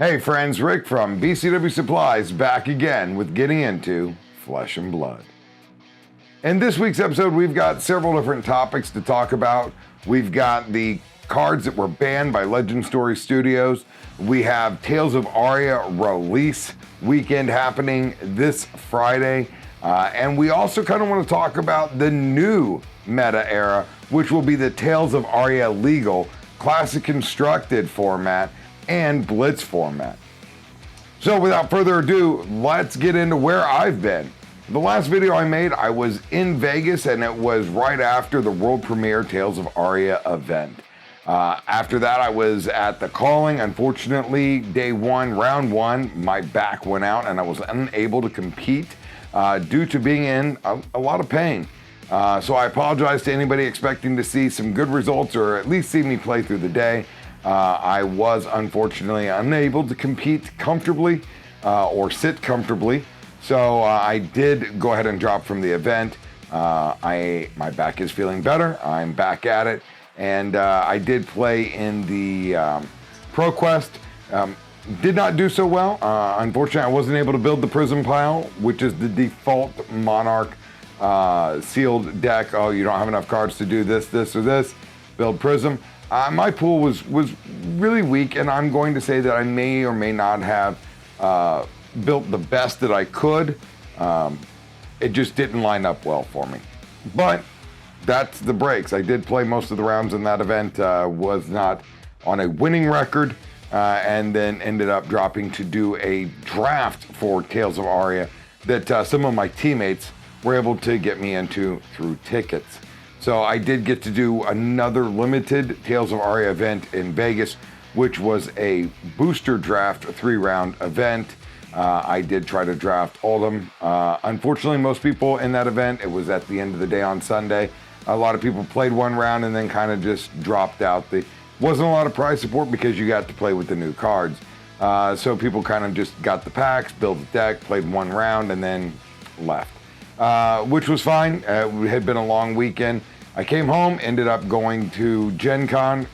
Hey friends, Rick from BCW Supplies back again with getting into Flesh and Blood. In this week's episode, we've got several different topics to talk about. We've got the cards that were banned by Legend Story Studios. We have Tales of Aria release weekend happening this Friday. And we also kind of want to talk about the new meta era, which will be the Tales of Aria Legal, Classic Constructed format, and Blitz format. So without further ado, let's get into where I've been. The last video I made, I was in Vegas, and it was right after the world premiere Tales of Aria event. After that, I was at the Calling. Unfortunately, day one, round one, my back went out and I was unable to compete due to being in a lot of pain. So I apologize to anybody expecting to see some good results or at least see me play through the day. I was unfortunately unable to compete comfortably or sit comfortably. So I did go ahead and drop from the event. My back is feeling better. I'm back at it. And I did play in the ProQuest. Did not do so well. Unfortunately, I wasn't able to build the Prism Pile, which is the default Monarch sealed deck. Oh, you don't have enough cards to do this, this, or this. Build Prism. My pool was really weak, and I'm going to say that I may or may not have built the best that I could. It just didn't line up well for me. But that's the breaks. I did play most of the rounds in that event, was not on a winning record, and then ended up dropping to do a draft for Tales of Aria that some of my teammates were able to get me into through tickets. So I did get to do another limited Tales of Aria event in Vegas, which was a booster draft, a 3-round event. I did try to draft all of them. Unfortunately, most people in that event, it was at the end of the day on Sunday. A lot of people played one round and then kind of just dropped out. Wasn't a lot of prize support because you got to play with the new cards. So people kind of just got the packs, built a deck, played one round, and then left. Which was fine. It had been a long weekend. I came home, ended up going to Gen Con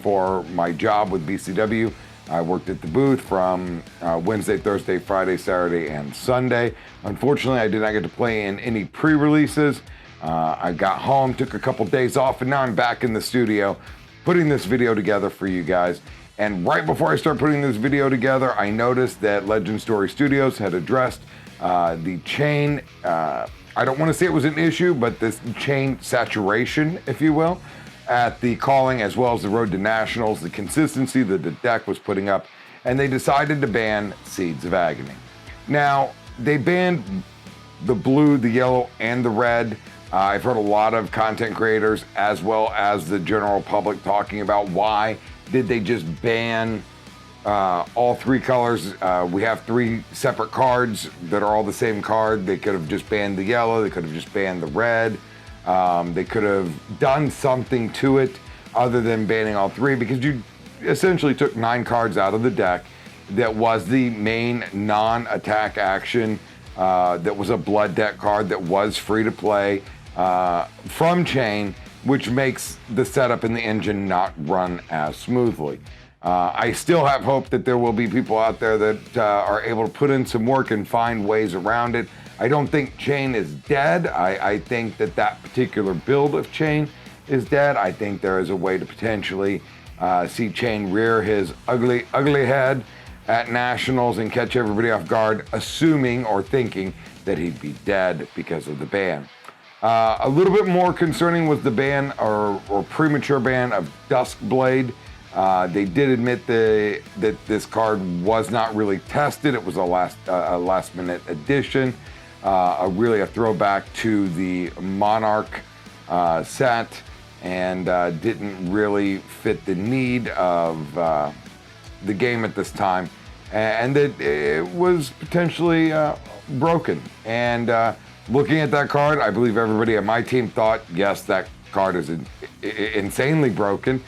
for my job with BCW. I worked at the booth from Wednesday, Thursday, Friday, Saturday, and Sunday. Unfortunately, I did not get to play in any pre-releases. I got home, took a couple days off, and now I'm back in the studio putting this video together for you guys. And right before I start putting this video together, I noticed that Legend Story Studios had addressed the chain, I don't want to say it was an issue, but this chain saturation, if you will, at the Calling as well as the Road to Nationals, the consistency that the deck was putting up, and they decided to ban Seeds of Agony. Now, they banned the blue, the yellow, and the red. I've heard a lot of content creators as well as the general public talking about why did they just ban all 3 colors. We have 3 separate cards that are all the same card. They could have just banned the yellow. They could have just banned the red. They could have done something to it other than banning all 3, because you essentially took 9 cards out of the deck that was the main non-attack action, that was a blood deck card that was free to play from chain, which makes the setup in the engine not run as smoothly. I still have hope that there will be people out there that are able to put in some work and find ways around it. I don't think chain is dead. I think that particular build of chain is dead. I think there is a way to potentially see chain rear his ugly head at Nationals and catch everybody off guard, assuming or thinking that he'd be dead because of the ban. A little bit more concerning was the ban or premature ban of Duskblade. They did admit that this card was not really tested. It was a last minute addition, really a throwback to the Monarch set, and didn't really fit the need of the game at this time, and that it was potentially broken. And looking at that card, I believe everybody on my team thought, yes, that card is insanely broken.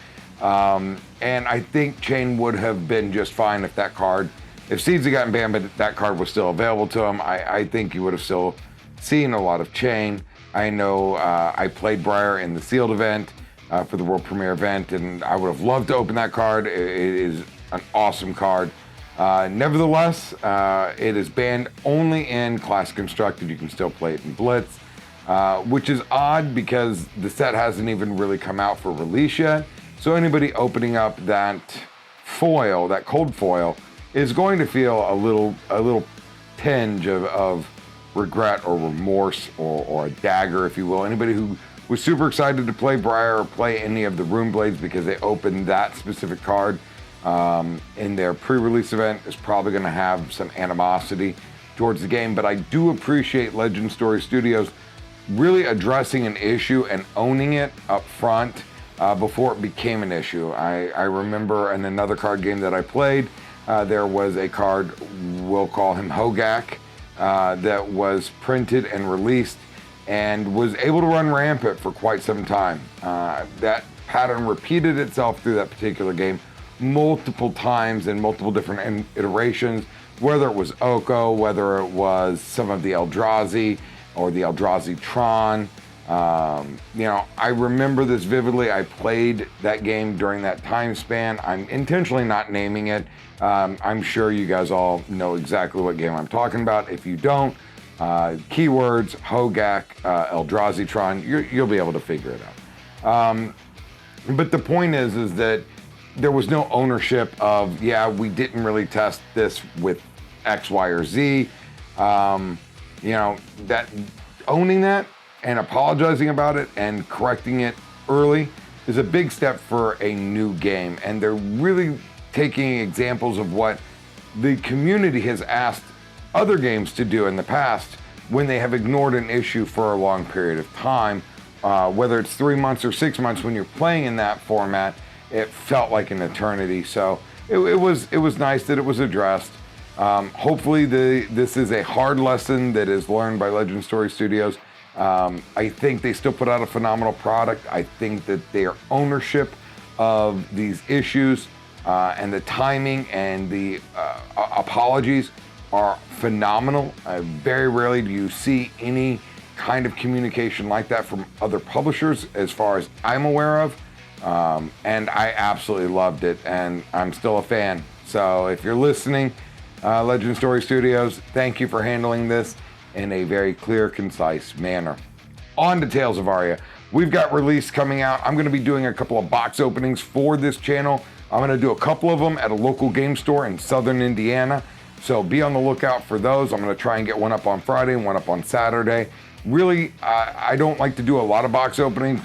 And I think chain would have been just fine if that card, if Seeds had gotten banned, but that card was still available to him. I think you would have still seen a lot of chain. I know I played Briar in the sealed event for the world premiere event, and I would have loved to open that card. It is an awesome card. Nevertheless, it is banned only in Classic Constructed. You can still play it in Blitz, which is odd because the set hasn't even really come out for release yet. So anybody opening up that foil, that cold foil, is going to feel a little tinge of regret or remorse or a dagger, if you will. Anybody who was super excited to play Briar or play any of the Rune Blades because they opened that specific card in their pre-release event is probably going to have some animosity towards the game. But I do appreciate Legend Story Studios really addressing an issue and owning it up front before it became an issue. I remember in another card game that I played, there was a card, we'll call him Hogak, that was printed and released and was able to run rampant for quite some time. That pattern repeated itself through that particular game multiple times in multiple different iterations, whether it was Oko, whether it was some of the Eldrazi or the Eldrazi Tron. I remember this vividly. I played that game during that time span. I'm intentionally not naming it. I'm sure you guys all know exactly what game I'm talking about. If you don't, keywords, Hogak, Eldrazi Tron, you'll be able to figure it out. But the point is that there was no ownership of, we didn't really test this with X, Y, or Z. That owning that and apologizing about it and correcting it early is a big step for a new game. And they're really taking examples of what the community has asked other games to do in the past when they have ignored an issue for a long period of time. Whether it's 3 months or 6 months, when you're playing in that format, it felt like an eternity. So it was nice that it was addressed. Hopefully this is a hard lesson that is learned by Legend Story Studios. I think they still put out a phenomenal product. I think that their ownership of these issues and the timing and the apologies are phenomenal. Very rarely do you see any kind of communication like that from other publishers, as far as I'm aware of. And I absolutely loved it, and I'm still a fan. So if you're listening, Legend Story Studios, thank you for handling this in a very clear, concise manner. On to Tales of Aria. We've got release coming out. I'm going to be doing a couple of box openings for this channel. I'm going to do a couple of them at a local game store in southern Indiana. So be on the lookout for those. I'm going to try and get one up on Friday and one up on Saturday. Really, I don't like to do a lot of box openings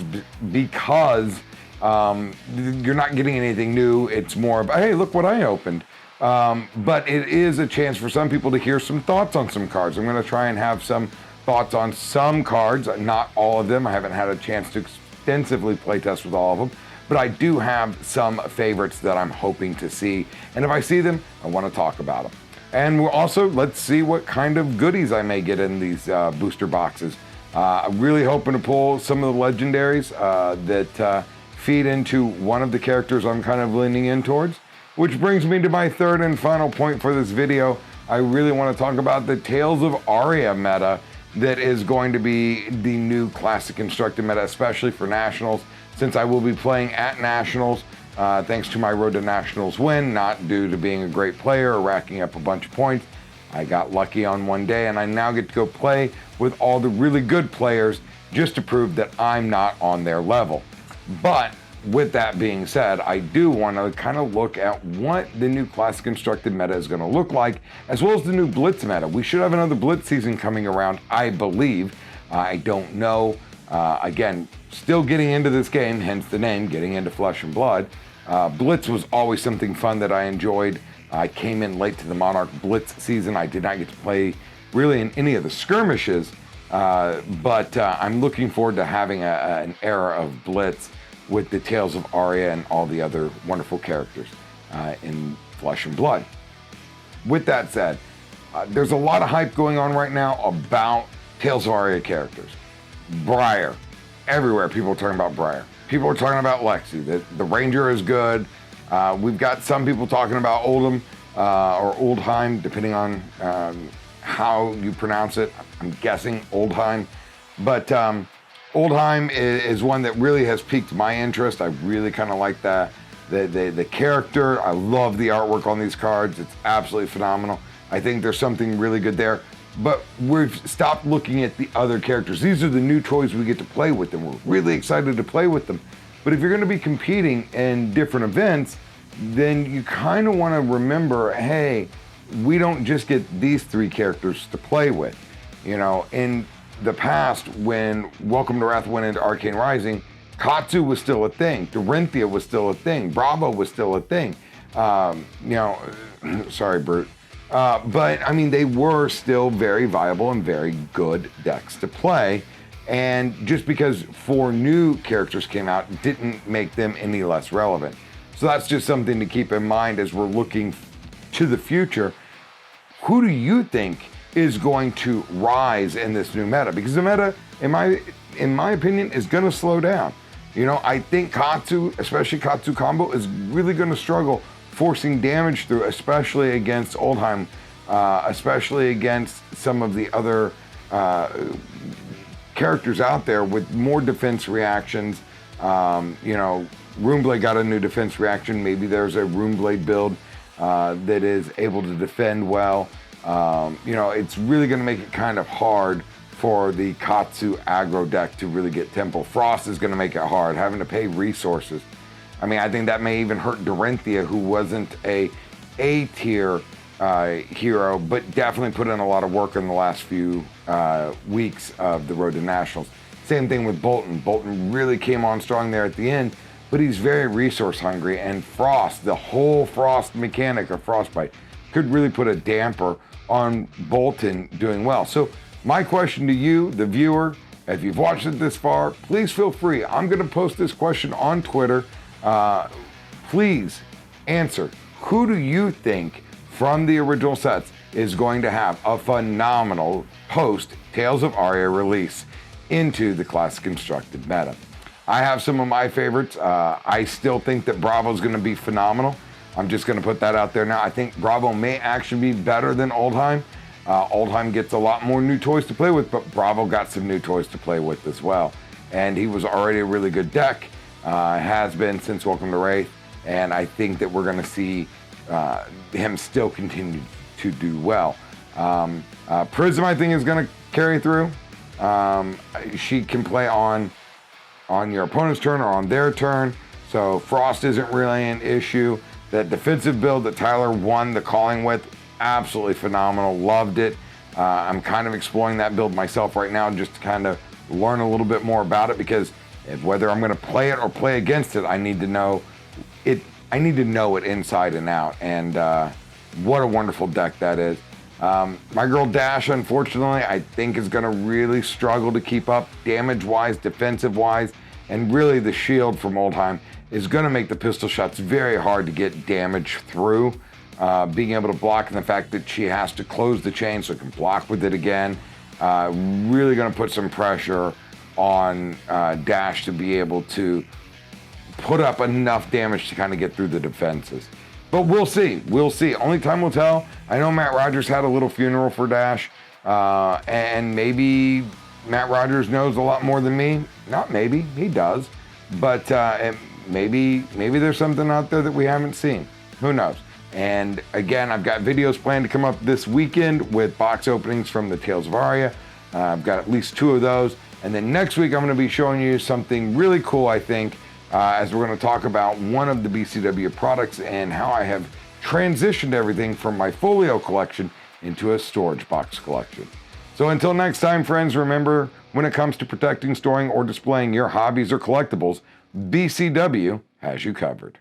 because you're not getting anything new. It's more of, hey, look what I opened. But it is a chance for some people to hear some thoughts on some cards. I'm going to try and have some thoughts on some cards, not all of them. I haven't had a chance to extensively play test with all of them, but I do have some favorites that I'm hoping to see. And if I see them, I want to talk about them. And we're also, let's see what kind of goodies I may get in these booster boxes. I'm really hoping to pull some of the legendaries that feed into one of the characters I'm kind of leaning in towards. Which brings me to my third and final point for this video. I really want to talk about the Tales of Aria meta that is going to be the new Classic Constructed meta, especially for Nationals, since I will be playing at Nationals, thanks to my Road to Nationals win, not due to being a great player or racking up a bunch of points. I got lucky on one day, and I now get to go play with all the really good players just to prove that I'm not on their level. But with that being said, I do want to kind of look at what the new Classic Constructed meta is going to look like, as well as the new Blitz meta. We should have another Blitz season coming around, I believe. I don't know. Again, still getting into this game, hence the name, getting into Flesh and Blood. Blitz was always something fun that I enjoyed. I came in late to the Monarch Blitz season. I did not get to play really in any of the skirmishes, but I'm looking forward to having an era of Blitz with the Tales of Aria and all the other wonderful characters in Flesh and Blood. With that said, there's a lot of hype going on right now about Tales of Aria characters. Briar. Everywhere people are talking about Briar. People are talking about Lexi. The Ranger is good. We've got some people talking about Oldham or Oldheim, depending on how you pronounce it. I'm guessing Oldheim. But Oldheim is one that really has piqued my interest. I really kind of like the the character. I love the artwork on these cards. It's absolutely phenomenal. I think there's something really good there. But we've stopped looking at the other characters. These are the new toys we get to play with, and we're really excited to play with them. But if you're going to be competing in different events, then you kind of want to remember, hey, we don't just get these 3 characters to play with. You know, in the past, when Welcome to Wrath went into Arcane Rising, Katsu was still a thing, Dorinthia was still a thing, Bravo was still a thing. You know, sorry, Brute. But I mean, they were still very viable and very good decks to play. And just because 4 new characters came out didn't make them any less relevant. So that's just something to keep in mind as we're looking to the future. Who do you think is going to rise in this new meta? Because the meta, in my opinion, is going to slow down. You know, I think Katsu, especially Katsu combo, is really going to struggle forcing damage through, especially against Oldhim, especially against some of the other characters out there with more defense reactions. You know, Runeblade got a new defense reaction. Maybe there's a Runeblade build that is able to defend well. You know, it's really going to make it kind of hard for the Katsu aggro deck to really get Temple. Frost is going to make it hard, having to pay resources. I mean, I think that may even hurt Dorinthia, who wasn't a A-tier hero, but definitely put in a lot of work in the last few weeks of the Road to Nationals. Same thing with Bolton. Bolton really came on strong there at the end, but he's very resource hungry, and Frost, the whole Frost mechanic of Frostbite, could really put a damper on Bolton doing well. So my question to you, the viewer, if you've watched it this far, please feel free. I'm going to post this question on Twitter. Please answer. Who do you think from the original sets is going to have a phenomenal post Tales of Aria release into the classic constructed meta? I have some of my favorites. I still think that Bravo's going to be phenomenal. I'm just going to put that out there now. I think Bravo may actually be better than Oldhim. Oldhim gets a lot more new toys to play with, but Bravo got some new toys to play with as well. And he was already a really good deck, has been since Welcome to Wraith, and I think that we're going to see him still continue to do well. Prism, I think, is going to carry through. She can play on your opponent's turn or on their turn, so Frost isn't really an issue. That defensive build that Tyler won the calling with, absolutely phenomenal, loved it. I'm kind of exploring that build myself right now just to kind of learn a little bit more about it, because whether I'm going to play it or play against it, I need to know it. I need to know it inside and out, and what a wonderful deck that is. My girl Dash, unfortunately, I think is going to really struggle to keep up damage-wise, defensive-wise, and really the shield from Oldhim is going to make the pistol shots very hard to get damage through. Being able to block, and the fact that she has to close the chain so it can block with it again, really going to put some pressure on Dash to be able to put up enough damage to kind of get through the defenses. But we'll see. We'll see. Only time will tell. I know Matt Rogers had a little funeral for Dash, and maybe Matt Rogers knows a lot more than me. Not maybe, he does. But maybe there's something out there that we haven't seen. Who knows? And again, I've got videos planned to come up this weekend with box openings from the Tales of Aria. I've got at least 2 of those. And then next week, I'm going to be showing you something really cool, I think, as we're going to talk about one of the BCW products and how I have transitioned everything from my folio collection into a storage box collection. So until next time, friends, remember, when it comes to protecting, storing, or displaying your hobbies or collectibles, BCW has you covered.